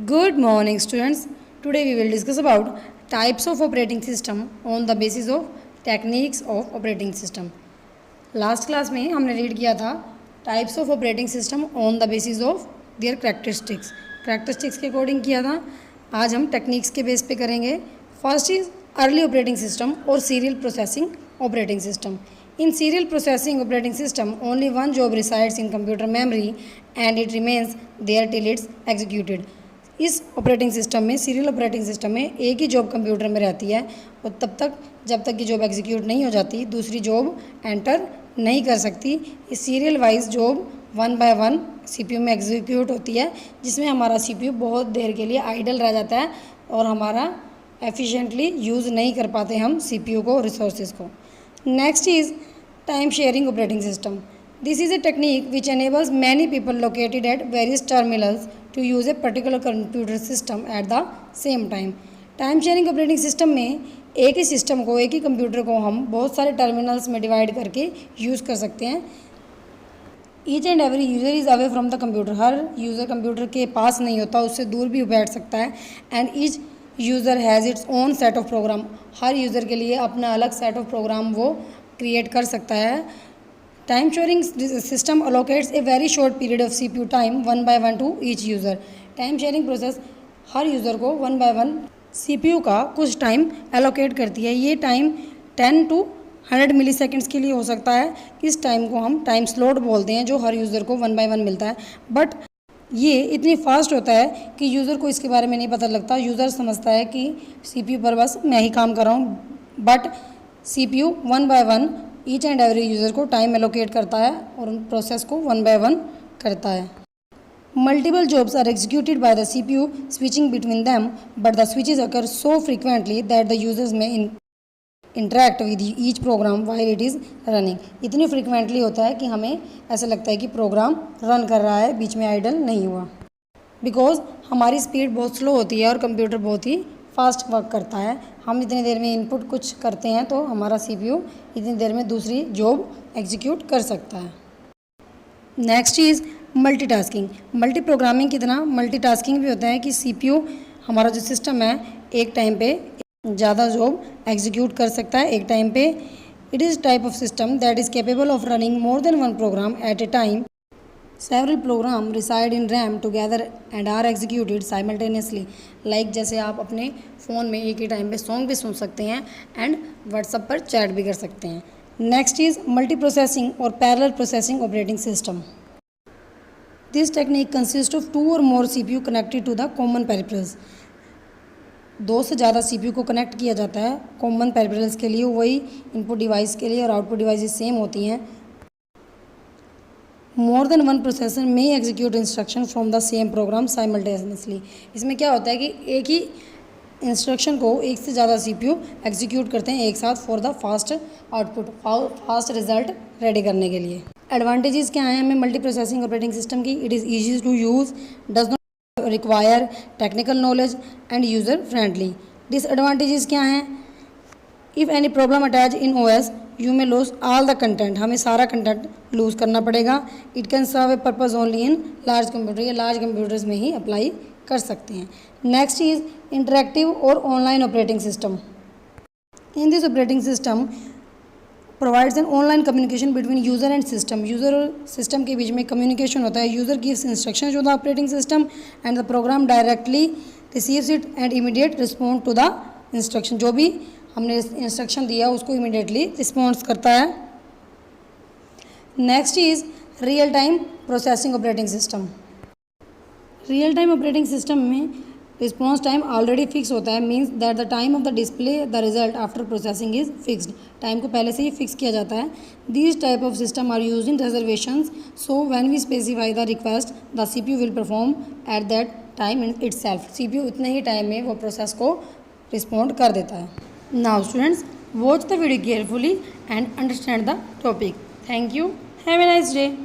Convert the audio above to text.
Good morning, students. Today we will discuss about types of operating system on the basis of techniques of operating system. Last class में हमने read किया था types of operating system on the basis of their characteristics के according किया था। आज हम techniques के बेस पे करेंगे। First is early operating system और serial processing operating system. In serial processing operating system, only one job resides in computer memory and it remains there till it's executed. इस operating system में, serial operating system में एक ही job computer में रहती है और तब तक जब तक कि जॉब एग्जीक्यूट नहीं हो जाती दूसरी जॉब एंटर नहीं कर सकती। इस serial wise job one by one CPU में एग्जीक्यूट होती है, जिसमें हमारा सीपीयू बहुत देर के लिए आइडल रह जाता है और हमारा एफिशिएंटली यूज़ नहीं कर पाते हम सीपीयू को, रिसोर्सेज को। Next is time sharing operating system. This is a technique which enables many people located at various terminals to use a particular computer system at the same time. Time sharing operating system में एक ही system को, एक ही computer को हम बहुत सारे terminals में divide करके यूज़ कर सकते हैं। Each and every user is away from the computer. Her user computer के पास नहीं होता, उससे दूर भी बैठ सकता है। And each user has its own set of program. हर यूज़र के लिए अपना अलग सेट ऑफ प्रोग्राम वो क्रिएट कर सकता है। Time sharing system allocates a very short period of CPU time one by one to each user. Time sharing process हर यूज़र को वन बाय वन सीपीयू का कुछ टाइम एलोकेट करती है। ये टाइम 10 to 100 मिली सेकेंड्स के लिए हो सकता है। इस टाइम को हम टाइम स्लॉट बोलते हैं, जो हर यूज़र को वन बाय वन मिलता है। बट ये इतनी फास्ट होता है कि यूज़र को इसके बारे में नहीं पता लगता। यूज़र समझता है कि सीपीयू पर बस मैं ही काम कर रहा हूँ, but CPU one by one each and every user को टाइम एलोकेट करता है और उन प्रोसेस को वन बाय वन करता है। Multiple jobs are executed by the CPU switching between them, but the switches occur so frequently that the users may interact with each program while it is running. इतनी frequently होता है कि हमें ऐसा लगता है कि प्रोग्राम रन कर रहा है, बीच में आइडल नहीं हुआ। बिकॉज हमारी स्पीड बहुत स्लो होती है और कंप्यूटर बहुत ही फास्ट वर्क करता है। हम इतनी देर में इनपुट कुछ करते हैं तो हमारा सीपीयू इतनी देर में दूसरी जॉब एग्जीक्यूट कर सकता है। Next is multitasking. Multi programming की तरह मल्टीटास्किंग भी होता है कि सीपीयू हमारा जो सिस्टम है एक टाइम पे ज़्यादा जॉब एग्जीक्यूट कर सकता है एक टाइम पे। It is type of system that is capable of running more than one program at a time. Several program reside in RAM together and are executed simultaneously. Like जैसे आप अपने phone में एक ही टाइम पे song भी सुन सकते हैं and WhatsApp पर चैट भी कर सकते हैं। नेक्स्ट इज़ मल्टी प्रोसेसिंग और parallel processing operating system. This technique consist of 2 or more CPU connected to the common peripherals. 2 से ज़्यादा CPU को कनेक्ट किया जाता है कॉमन पेरिफेरल्स के लिए। वही इनपुट डिवाइस के लिए और आउटपुट डिवाइसेस सेम होती हैं। मोर देन वन प्रोसेसर में execute instruction from the same programme simultaneously. इसमें क्या होता है कि एक ही इंस्ट्रक्शन को एक से ज़्यादा सीपीयू एग्जीक्यूट करते हैं एक साथ for the fast output, fast result ready करने के लिए। एडवांटेजेस क्या हैं हमें मल्टी प्रोसेसिंग ऑपरेटिंग सिस्टम की? It is easy to use, does not require technical knowledge and user friendly. Disadvantages क्या हैं? If any problem attach in OS you may lose all the content. हमें सारा content lose करना पड़ेगा। It can serve a purpose only in large computer. ये large computers में ही apply कर सकते हैं। नेक्स्ट इज़ इंटरेक्टिव और online operating system. In this operating system provides an online communication between user and system. User और system के बीच में कम्युनिकेशन होता है। User gives instruction to the operating system and the program directly receives it and immediate respond to the instruction. जो भी हमने instruction दिया उसको इमीडिएटली रिस्पॉन्स करता है। Next is real time processing operating system. Real time operating system में response time already fix होता है। Means that the time of the display the result after processing is fixed. Time को पहले से ही fix किया जाता है। These type of system are use in reservations, so when we specify the request the CPU will perform at that time in itself. CPU इतने ही time में वो प्रोसेस को रिस्पॉन्ड कर देता है। Now students, watch the video carefully and understand the topic. Thank you. Have a nice day.